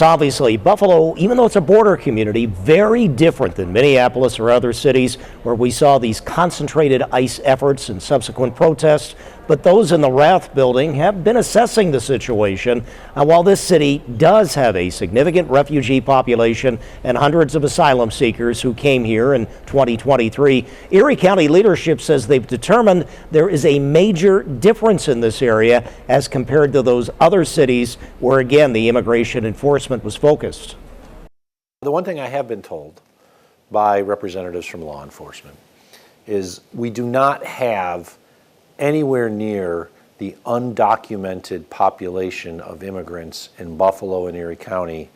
Obviously, Buffalo, even though it's a border community, very different than Minneapolis or other cities where we saw these concentrated ICE efforts and subsequent protests. But those in the Rath building have been assessing the situation. While this city does have a significant refugee population and hundreds of asylum seekers who came here in 2023, Erie County leadership says they've determined there is a major difference in this area as compared to those other cities where, again, the immigration enforcement was focused. The one thing I have been told by representatives from law enforcement is we do not have anywhere near the undocumented population of immigrants in Buffalo and Erie County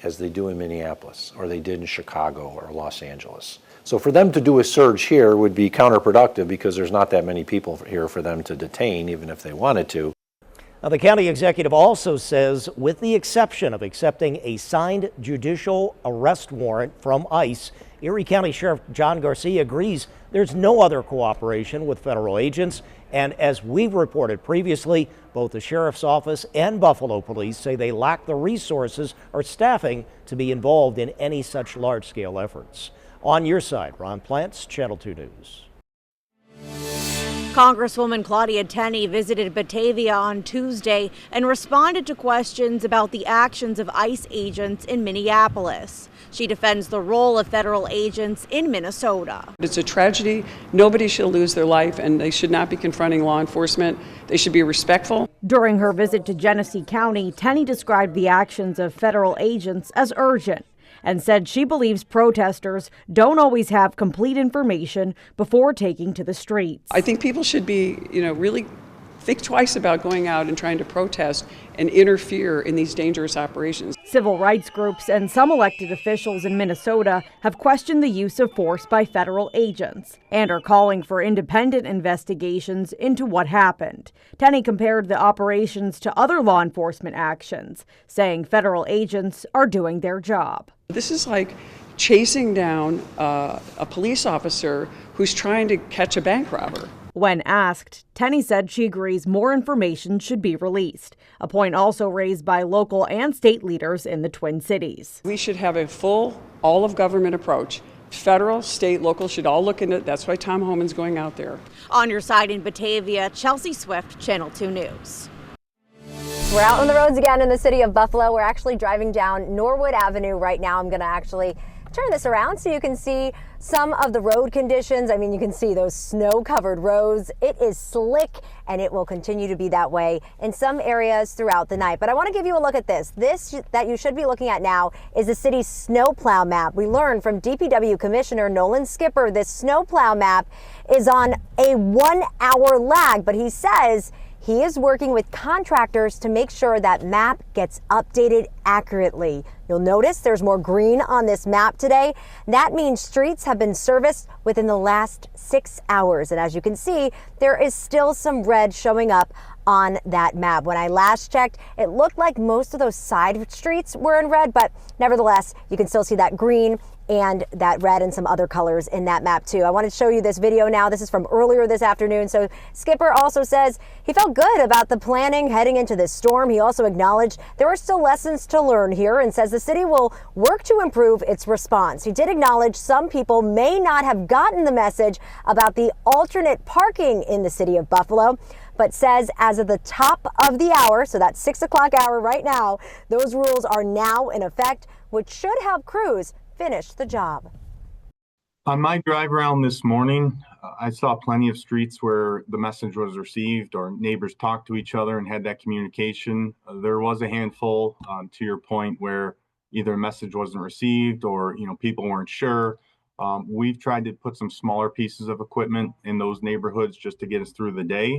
as they do in Minneapolis, or they did in Chicago or Los Angeles. So for them to do a surge here would be counterproductive because there's not that many people here for them to detain, even if they wanted to. Now, the county executive also says, with the exception of accepting a signed judicial arrest warrant from ICE, Erie County Sheriff John Garcia agrees there's no other cooperation with federal agents. And as we've reported previously, both the sheriff's office and Buffalo police say they lack the resources or staffing to be involved in any such large-scale efforts. On your side, Ron Plants, Channel 2 News. Congresswoman Claudia Tenney visited Batavia on Tuesday and responded to questions about the actions of ICE agents in Minneapolis. She defends the role of federal agents in Minnesota. It's a tragedy. Nobody should lose their life, and they should not be confronting law enforcement. They should be respectful. During her visit to Genesee County, Tenney described the actions of federal agents as urgent and said she believes protesters don't always have complete information before taking to the streets. I think people should be, really think twice about going out and trying to protest and interfere in these dangerous operations. Civil rights groups and some elected officials in Minnesota have questioned the use of force by federal agents and are calling for independent investigations into what happened. Tenney compared the operations to other law enforcement actions, saying federal agents are doing their job. This is like chasing down a police officer who's trying to catch a bank robber. When asked, Tenney said she agrees more information should be released, a point also raised by local and state leaders in the Twin Cities. We should have a full all-of-government approach. Federal, state, local should all look into it. That's why Tom Homan's going out there. On your side in Batavia, Chelsea Swift, Channel 2 News. We're out on the roads again in the city of Buffalo. We're actually driving down Norwood Avenue right now. I'm going to actually turn this around so you can see some of the road conditions. I mean, you can see those snow-covered roads. It is slick, and it will continue to be that way in some areas throughout the night. But I want to give you a look at this. This that you should be looking at now is the city's snowplow map. We learned from DPW Commissioner Nolan Skipper this snowplow map is on a 1-hour lag, but he says he is working with contractors to make sure that map gets updated accurately. You'll notice there's more green on this map today. That means streets have been serviced within the last 6 hours. And as you can see, there is still some red showing up on that map. When I last checked, it looked like most of those side streets were in red, but nevertheless, you can still see that green and that red and some other colors in that map too. I want to show you this video now. This is from earlier this afternoon. So Skipper also says he felt good about the planning heading into this storm. He also acknowledged there are still lessons to learn here and says the city will work to improve its response. He did acknowledge some people may not have gotten the message about the alternate parking in the city of Buffalo, but says as of the top of the hour, so that's 6 o'clock hour right now, those rules are now in effect, which should help crews finish the job. On my drive around this morning, I saw plenty of streets where the message was received or neighbors talked to each other and had that communication. There was a handful, to your point, where either a message wasn't received or people weren't sure. We've tried to put some smaller pieces of equipment in those neighborhoods just to get us through the day.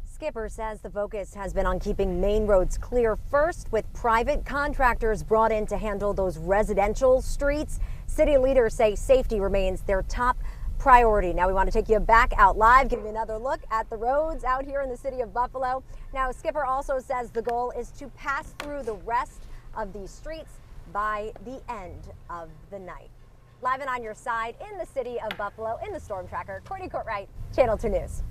Skipper says the focus has been on keeping main roads clear first, with private contractors brought in to handle those residential streets. City leaders say safety remains their top priority. Now we want to take you back out live, give you another look at the roads out here in the city of Buffalo. Now Skipper also says the goal is to pass through the rest of these streets by the end of the night. Live and on your side in the city of Buffalo in the Storm Tracker, Courtney Courtwright, Channel 2 News.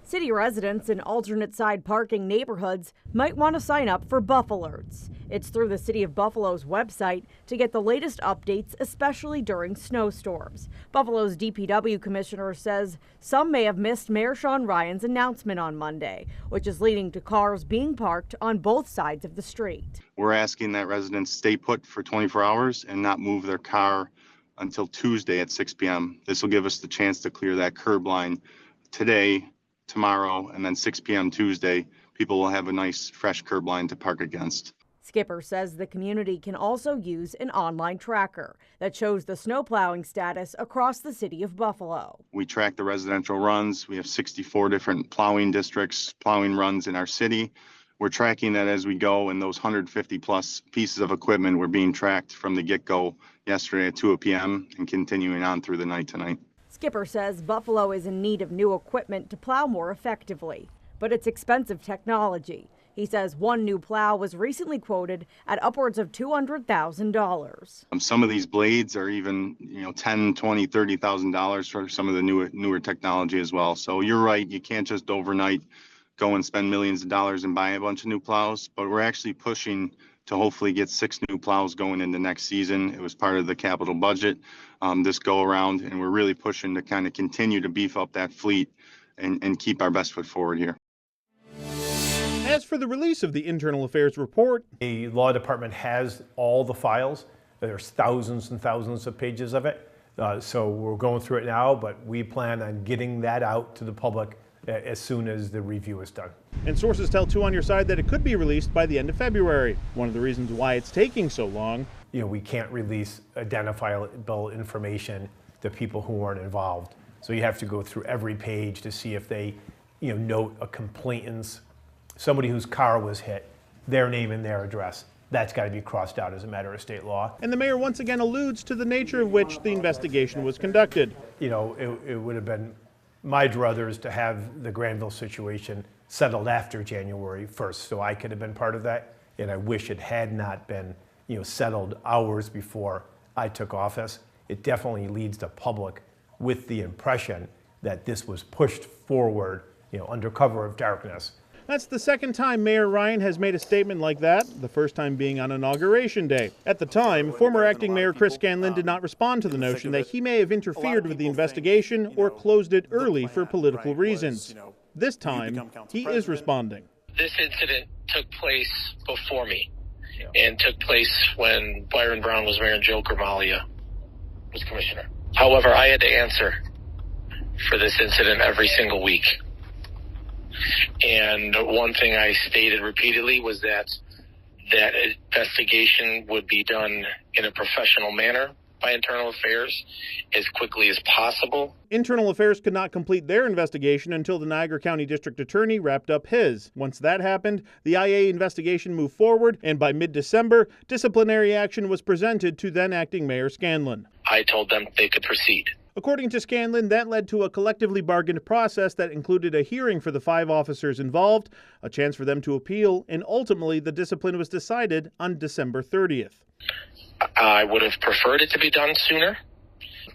City residents in alternate side parking neighborhoods might want to sign up for Buff Alerts. It's through the City of Buffalo's website to get the latest updates, especially during snowstorms. Buffalo's DPW commissioner says some may have missed Mayor Sean Ryan's announcement on Monday, which is leading to cars being parked on both sides of the street. We're asking that residents stay put for 24 hours and not move their car until Tuesday at 6 p.m. This will give us the chance to clear that curb line today, tomorrow, and then 6 p.m. Tuesday. People will have a nice fresh curb line to park against. Skipper says the community can also use an online tracker that shows the snow plowing status across the city of Buffalo. We track the residential runs. We have 64 different plowing districts, plowing runs in our city. We're tracking that as we go, and those 150 plus pieces of equipment were being tracked from the get-go yesterday at 2 p.m. and continuing on through the night tonight. Skipper says Buffalo is in need of new equipment to plow more effectively, but it's expensive technology. He says one new plow was recently quoted at upwards of $200,000. Some of these blades are even, $10,000, $20,000, $30,000 for some of the newer technology as well. So you're right, you can't just overnight go and spend millions of dollars and buy a bunch of new plows, but we're actually pushing to hopefully get 6 new plows going into next season. It was part of the capital budget this go around, and we're really pushing to kind of continue to beef up that fleet and keep our best foot forward here. As for the release of the Internal Affairs report, The law department has all the files. There's thousands and thousands of pages of it. So we're going through it now, but we plan on getting that out to the public as soon as the review is done. and sources tell Two on Your Side that it could be released by the end of February. One of the reasons why it's taking so long. We can't release identifiable information to people who weren't involved. So you have to go through every page to see if they, note a complainant's, somebody whose car was hit, their name and their address. That's got to be crossed out as a matter of state law. And the mayor once again alludes to the nature of which the investigation was conducted. It would have been my druthers to have the Granville situation settled after January 1st, so I could have been part of that. And I wish it had not been, settled hours before I took office. It definitely leads the public with the impression that this was pushed forward, under cover of darkness. That's the second time Mayor Ryan has made a statement like that, the first time being on Inauguration Day. At the time, former acting Mayor Chris Scanlon did not respond to the notion that he may have interfered with the investigation or closed it early for political reasons. This time, he is responding. This incident took place before me and took place when Byron Brown was mayor and Joe Gramalia was commissioner. However, I had to answer for this incident every single week. And one thing I stated repeatedly was that investigation would be done in a professional manner by Internal Affairs as quickly as possible. Internal Affairs could not complete their investigation until the Niagara County District Attorney wrapped up his. Once that happened, the IA investigation moved forward, and by mid-December, disciplinary action was presented to then-acting Mayor Scanlon. I told them they could proceed. According to Scanlon, that led to a collectively bargained process that included a hearing for the 5 officers involved, a chance for them to appeal, and ultimately the discipline was decided on December 30th. I would have preferred it to be done sooner.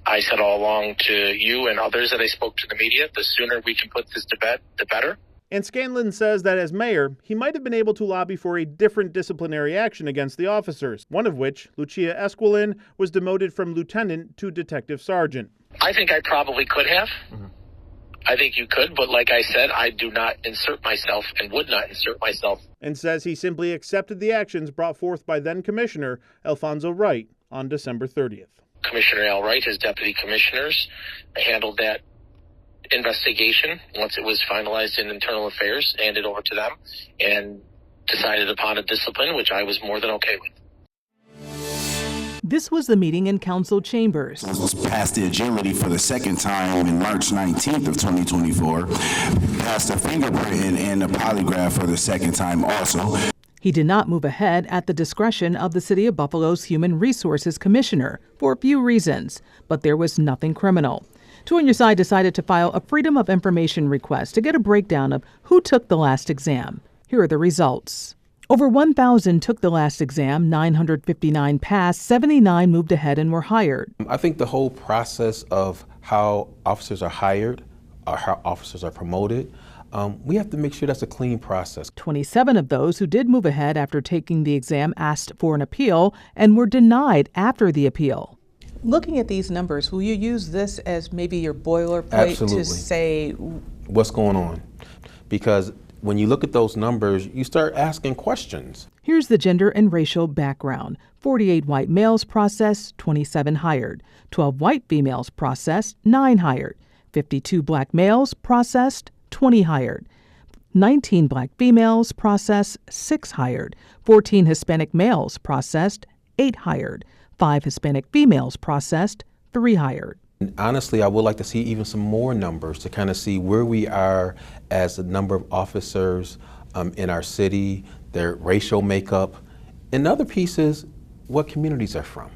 I said all along to you and others that I spoke to the media, the sooner we can put this to bed, the better. And Scanlon says that as mayor, he might have been able to lobby for a different disciplinary action against the officers, one of which, Lucia Esquilin, was demoted from lieutenant to detective sergeant. I think I probably could have. I think you could, but like I said, I do not insert myself and would not insert myself. And says he simply accepted the actions brought forth by then-Commissioner Alfonso Wright on December 30th. Commissioner Al Wright, his deputy commissioners, handled that investigation once it was finalized in Internal Affairs, handed over to them, and decided upon a discipline, which I was more than okay with. This was the meeting in council chambers. Passed the agility for the second time in March 19th of 2024. Passed a fingerprint and a polygraph for the second time also. He did not move ahead at the discretion of the City of Buffalo's Human Resources Commissioner for a few reasons, but there was nothing criminal. Two on Your Side decided to file a Freedom of Information request to get a breakdown of who took the last exam. Here are the results. Over 1,000 took the last exam, 959 passed, 79 moved ahead and were hired. I think the whole process of how officers are hired or how officers are promoted We have to make sure that's a clean process. 27 of those who did move ahead after taking the exam asked for an appeal and were denied after the appeal. Looking at these numbers, will you use this as maybe your boilerplate Absolutely. to say what's going on? Because when you look at those numbers, you start asking questions. Here's the gender and racial background. 48 white males processed, 27 hired. 12 white females processed, 9 hired. 52 black males processed, 20 hired. 19 black females processed, 6 hired. 14 Hispanic males processed, 8 hired. 5 Hispanic females processed, 3 hired. Honestly, I would like to see even some more numbers to kind of see where we are as the number of officers in our city, their racial makeup, and other pieces, what communities they're from.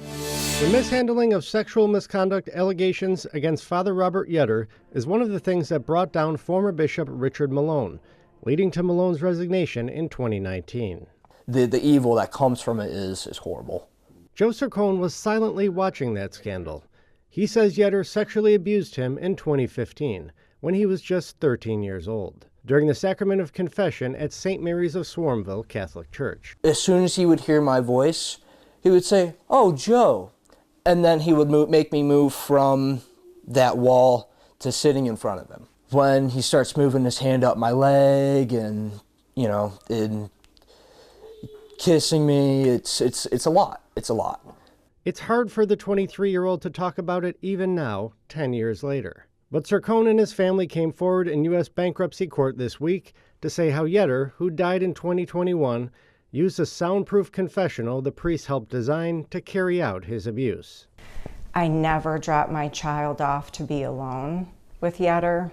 The mishandling of sexual misconduct allegations against Father Robert Yetter is one of the things that brought down former Bishop Richard Malone, leading to Malone's resignation in 2019. The evil that comes from it is horrible. Joe Sircone was silently watching that scandal. He says Yetter sexually abused him in 2015, when he was just 13 years old, during the sacrament of confession at St. Mary's of Swarmville Catholic Church. As soon as he would hear my voice, he would say, "Oh, Joe." And then he would make me move from that wall to sitting in front of him. When he starts moving his hand up my leg and, and kissing me, it's a lot. It's a lot. It's hard for the 23-year-old to talk about it even now, 10 years later. But Sircone and his family came forward in U.S. bankruptcy court this week to say how Yetter, who died in 2021, used a soundproof confessional the priest helped design to carry out his abuse. I never dropped my child off to be alone with Yetter,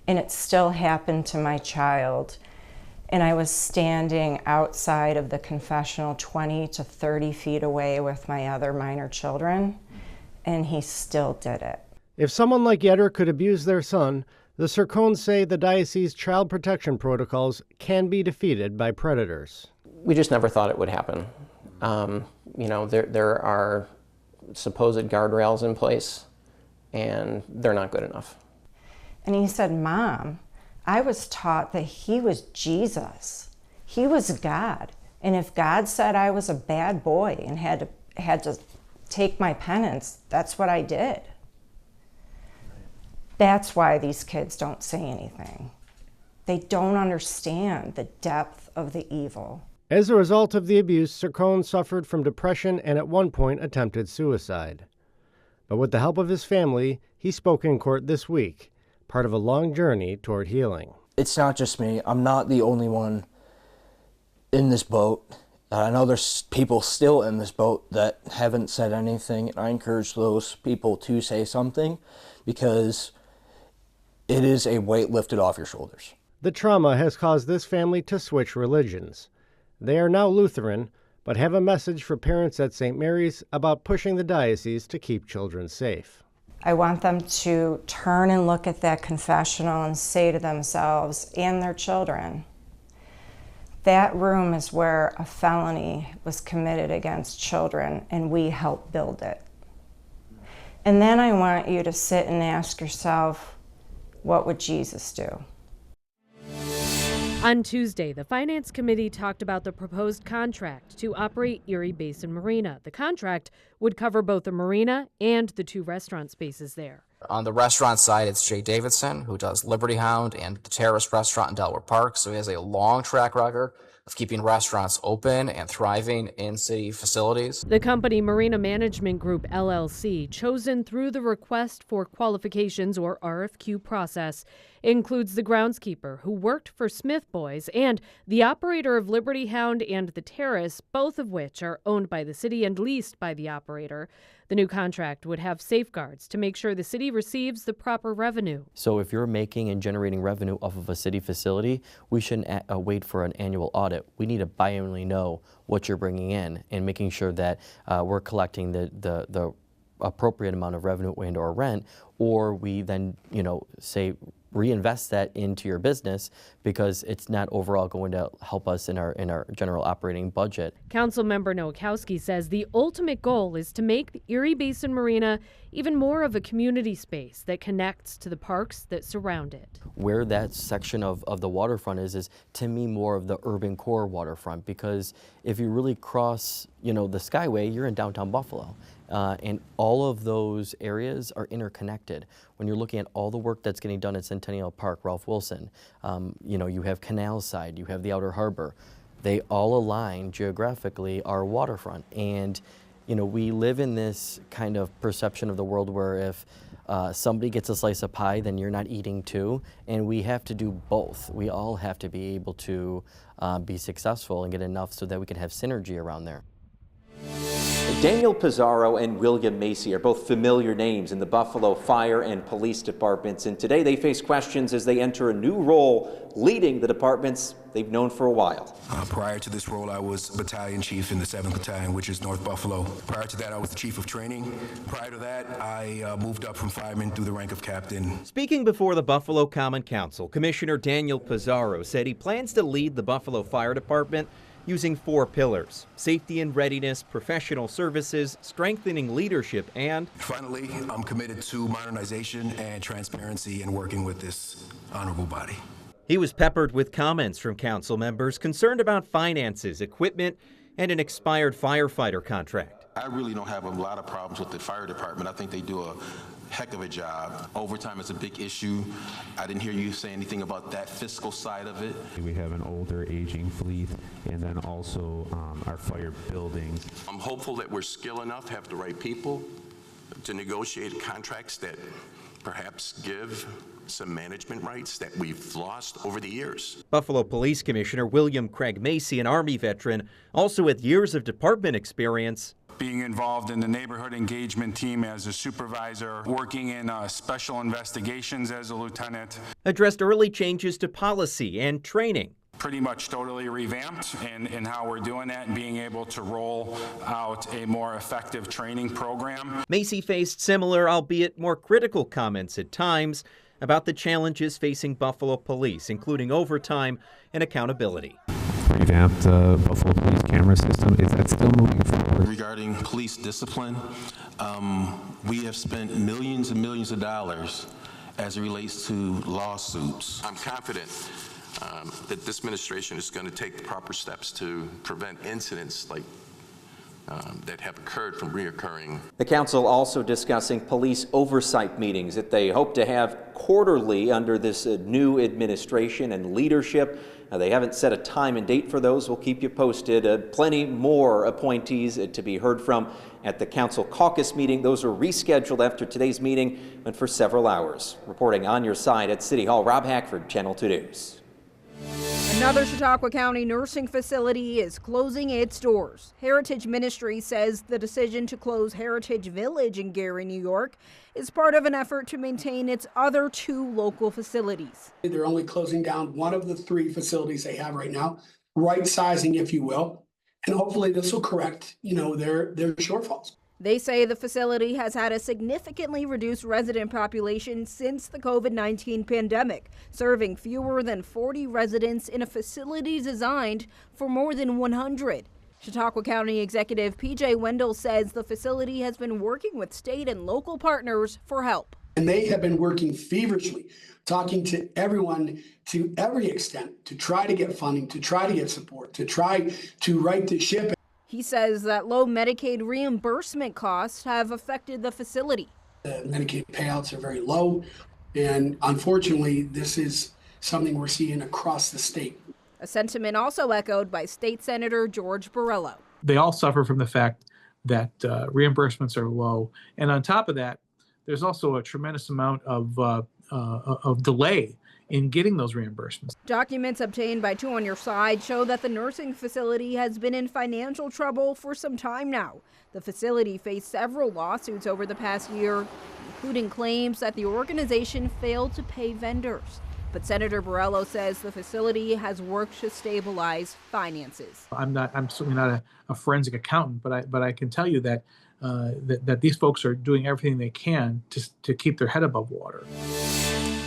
and it still happened to my child. And I was standing outside of the confessional 20 to 30 feet away with my other minor children, and he still did it. If someone like Yetter could abuse their son, the Sircones say the diocese's child protection protocols can be defeated by predators. We just never thought it would happen. There are supposed guardrails in place, and they're not good enough. And he said, "Mom, I was taught that he was Jesus. He was God. And if God said I was a bad boy and had to take my penance, that's what I did." That's why these kids don't say anything. They don't understand the depth of the evil. As a result of the abuse, Sircone suffered from depression and at one point attempted suicide. But with the help of his family, he spoke in court this week, part of a long journey toward healing. It's not just me. I'm not the only one in this boat. I know there's people still in this boat that haven't said anything. I encourage those people to say something because it is a weight lifted off your shoulders. The trauma has caused this family to switch religions. They are now Lutheran, but have a message for parents at St. Mary's about pushing the diocese to keep children safe. I want them to turn and look at that confessional and say to themselves and their children, that room is where a felony was committed against children and we helped build it. And then I want you to sit and ask yourself, what would Jesus do? On Tuesday, the Finance Committee talked about the proposed contract to operate Erie Basin Marina. The contract would cover both the marina and the 2 restaurant spaces there. On the restaurant side, it's Jay Davidson, who does Liberty Hound and the Terrace Restaurant in Delaware Park. So he has a long track record of keeping restaurants open and thriving in city facilities. The company Marina Management Group, LLC, chosen through the request for qualifications or RFQ process, includes the groundskeeper who worked for Smith Boys and the operator of Liberty Hound and the Terrace, both of which are owned by the city and leased by the operator. The new contract would have safeguards to make sure the city receives the proper revenue. So if you're making and generating revenue off of a city facility, we shouldn't wait for an annual audit. We need to biannually know what you're bringing in and making sure that we're collecting the appropriate amount of revenue and or rent, or we then say reinvest that into your business because it's not overall going to help us in our general operating budget. Councilmember Nowakowski says the ultimate goal is to make the Erie Basin Marina even more of a community space that connects to the parks that surround it. Where that section of the waterfront is to me more of the urban core waterfront, because if you really cross, the Skyway, you're in downtown Buffalo. And all of those areas are interconnected. When you're looking at all the work that's getting done at Centennial Park, Ralph Wilson, you have Canal Side, you have the Outer Harbor. They all align geographically our waterfront. And, we live in this kind of perception of the world where if somebody gets a slice of pie, then you're not eating too. And we have to do both. We all have to be able to be successful and get enough so that we can have synergy around there. Daniel Pizarro and William Macy are both familiar names in the Buffalo Fire and Police Departments, and today they face questions as they enter a new role leading the departments they've known for a while. Prior to this role, I was battalion chief in the 7th Battalion, which is North Buffalo. Prior to that, I was the chief of training. Prior to that, I moved up from fireman through the rank of captain. Speaking before the Buffalo Common Council, Commissioner Daniel Pizarro said he plans to lead the Buffalo Fire Department using 4 pillars: safety and readiness, professional services, strengthening leadership, and finally, I'm committed to modernization and transparency and working with this honorable body. He was peppered with comments from council members concerned about finances, equipment, and an expired firefighter contract. I really don't have a lot of problems with the fire department. I think they do a heck of a job. Overtime is a big issue. I didn't hear you say anything about that fiscal side of it. We have an older, aging fleet, and then also our fire buildings. I'm hopeful that we're skilled enough, have the right people to negotiate contracts that perhaps give some management rights that we've lost over the years. Buffalo Police Commissioner William Craig Macy, an Army veteran, also with years of department experience, being involved in the neighborhood engagement team as a supervisor, working in special investigations as a lieutenant. addressed early changes to policy and training. Pretty much totally revamped in how we're doing that and being able to roll out a more effective training program. Macy faced similar, albeit more critical comments at times about the challenges facing Buffalo police, including overtime and accountability. Revamped Buffalo Police camera system, is that still moving forward? Regarding police discipline, we have spent millions and millions of dollars as it relates to lawsuits. I'm confident that this administration is going to take the proper steps to prevent incidents like that have occurred from reoccurring. The council also discussing police oversight meetings that they hope to have quarterly under this new administration and leadership. They haven't set a time and date for those. We'll keep you posted. Plenty more appointees to be heard from at the council caucus meeting. Those are rescheduled after today's meeting and for several hours. Reporting on your side at City Hall, Rob Hackford, Channel 2 News. Another Chautauqua County nursing facility is closing its doors. Heritage Ministry says the decision to close Heritage Village in Gary, New York, is part of an effort to maintain its other 2 local facilities. They're only closing down one of the 3 facilities they have right now, right sizing, if you will, and hopefully this will correct, their shortfalls. They say the facility has had a significantly reduced resident population since the COVID-19 pandemic, serving fewer than 40 residents in a facility designed for more than 100. Chautauqua County Executive P.J. Wendell says the facility has been working with state and local partners for help. And they have been working feverishly, talking to everyone to every extent to try to get funding, to try to get support, to try to right the ship. He says that low Medicaid reimbursement costs have affected the facility. The Medicaid payouts are very low, and unfortunately, this is something we're seeing across the state. A sentiment also echoed by State Senator George Borrello. They all suffer from the fact that reimbursements are low, and on top of that, there's also a tremendous amount of delay in getting those reimbursements. Documents obtained by 2 on Your Side show that the nursing facility has been in financial trouble for some time now. The facility faced several lawsuits over the past year, including claims that the organization failed to pay vendors. But Senator Borrello says the facility has worked to stabilize finances. I'm certainly not a forensic accountant, but I can tell you that that these folks are doing everything they can to keep their head above water.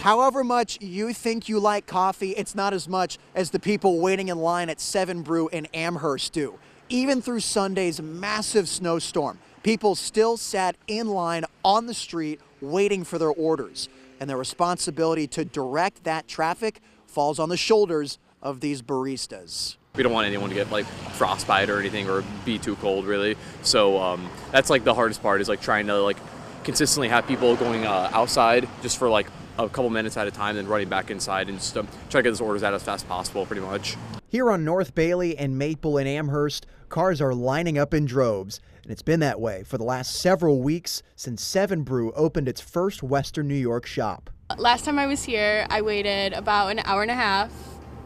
However much you think you like coffee, it's not as much as the people waiting in line at 7 Brew in Amherst do. Even through Sunday's massive snowstorm, people still sat in line on the street waiting for their orders. And the responsibility to direct that traffic falls on the shoulders of these baristas. We don't want anyone to get like frostbite or anything or be too cold really. So that's like the hardest part, is like trying to like consistently have people going outside just for like a couple minutes at a time, then running back inside and just try to get those orders out as fast as possible pretty much. Here on North Bailey and Maple in Amherst, cars are lining up in droves. And it's been that way for the last several weeks since 7 Brew opened its first Western New York shop. Last time I was here, I waited about an hour and a half.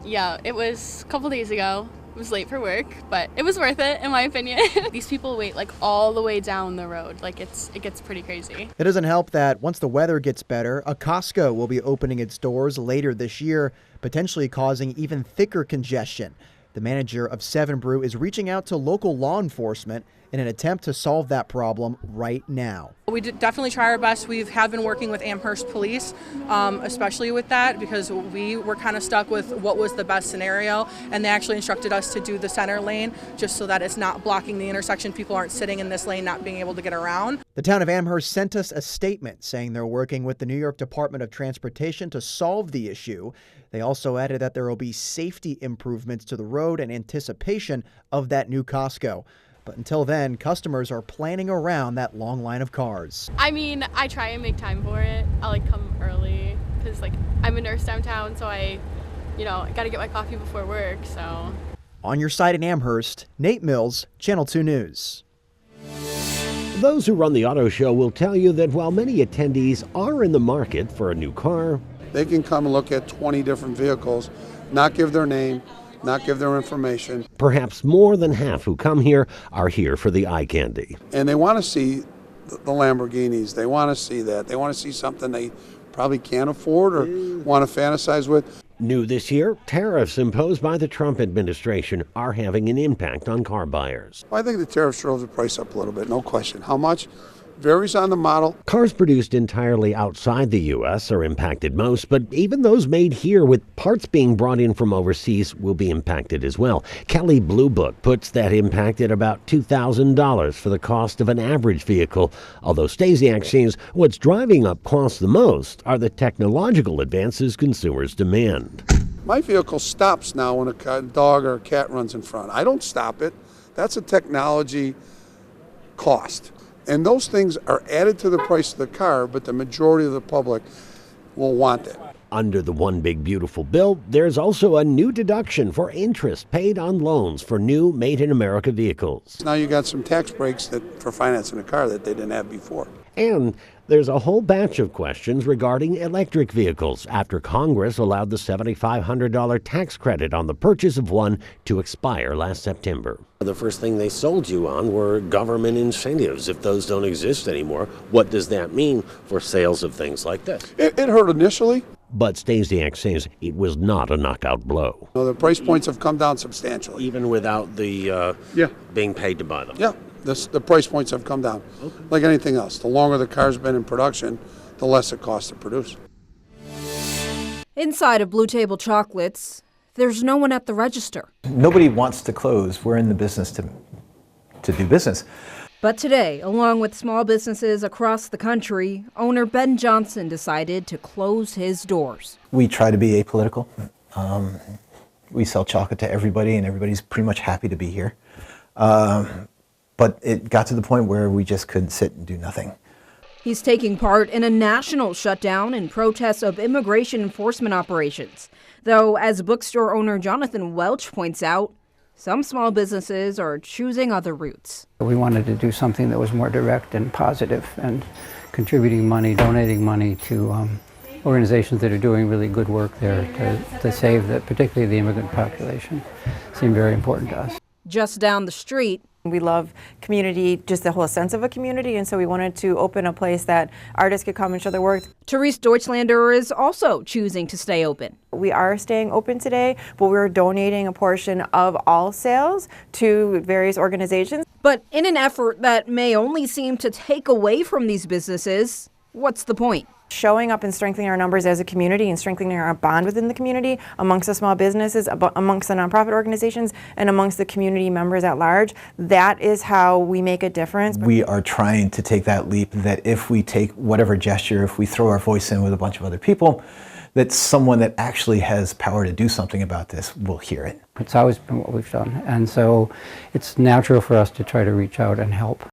Yeah, it was a couple days ago. It was late for work, but it was worth it in my opinion. These people wait like all the way down the road. Like it gets pretty crazy. It doesn't help that once the weather gets better, a Costco will be opening its doors later this year, potentially causing even thicker congestion. The manager of 7 Brew is reaching out to local law enforcement in an attempt to solve that problem right now. We definitely try our best. We have been working with Amherst Police, especially with that, because we were kind of stuck with what was the best scenario, and they actually instructed us to do the center lane just so that it's not blocking the intersection. People aren't sitting in this lane not being able to get around. The town of Amherst sent us a statement saying they're working with the New York Department of Transportation to solve the issue. They also added that there will be safety improvements to the road in anticipation of that new Costco. But until then, customers are planning around that long line of cars. I mean, I try and make time for it. I like come early because like I'm a nurse downtown, so I got to get my coffee before work, so. On your side in Amherst, Nate Mills, Channel 2 News. Those who run the auto show will tell you that while many attendees are in the market for a new car, they can come and look at 20 different vehicles, not give their name, not give their information. Perhaps more than half who come here are here for the eye candy. And they want to see the Lamborghinis. They want to see that. They want to see something they probably can't afford or want to fantasize with. New this year, tariffs imposed by the Trump administration are having an impact on car buyers. Well, I think the tariffs drove the price up a little bit, no question. How much? Varies on the model. Cars produced entirely outside the U.S. are impacted most, but even those made here with parts being brought in from overseas will be impacted as well. Kelley Blue Book puts that impact at about $2,000 for the cost of an average vehicle, although Stasiak says what's driving up costs the most are the technological advances consumers demand. My vehicle stops now when a dog or a cat runs in front. I don't stop it. That's a technology cost. And those things are added to the price of the car, but the majority of the public will want it. Under the One Big Beautiful Bill, there's also a new deduction for interest paid on loans for new made-in-America vehicles. Now you got some tax breaks for financing a car that they didn't have before. And there's a whole batch of questions regarding electric vehicles after Congress allowed the $7,500 tax credit on the purchase of one to expire last September. The first thing they sold you on were government incentives. If those don't exist anymore, what does that mean for sales of things like this? It hurt initially. But Stasiak says it was not a knockout blow. The price points have come down substantially. Even without the being paid to buy them? Yeah, the price points have come down. Okay. Like anything else. The longer the car's been in production, the less it costs to produce. Inside of Blue Table Chocolates, there's no one at the register. Nobody wants to close. We're in the business to do business. But today, along with small businesses across the country, owner Ben Johnson decided to close his doors. We try to be apolitical. We sell chocolate to everybody, and everybody's pretty much happy to be here. But it got to the point where we just couldn't sit and do nothing. He's taking part in a national shutdown in protest of immigration enforcement operations. Though, as bookstore owner Jonathan Welch points out, some small businesses are choosing other routes. We wanted to do something that was more direct and positive and contributing money, donating money to organizations that are doing really good work there to save particularly the immigrant population. Seemed very important to us. Just down the street, we love community, just the whole sense of a community, and so we wanted to open a place that artists could come and show their work. Therese Deutschlander is also choosing to stay open. We are staying open today, but we're donating a portion of all sales to various organizations. But in an effort that may only seem to take away from these businesses, what's the point? Showing up and strengthening our numbers as a community and strengthening our bond within the community amongst the small businesses, amongst the nonprofit organizations, and amongst the community members at large, that is how we make a difference. We are trying to take that leap that if we take whatever gesture, if we throw our voice in with a bunch of other people, that someone that actually has power to do something about this will hear it. It's always been what we've done, and so it's natural for us to try to reach out and help.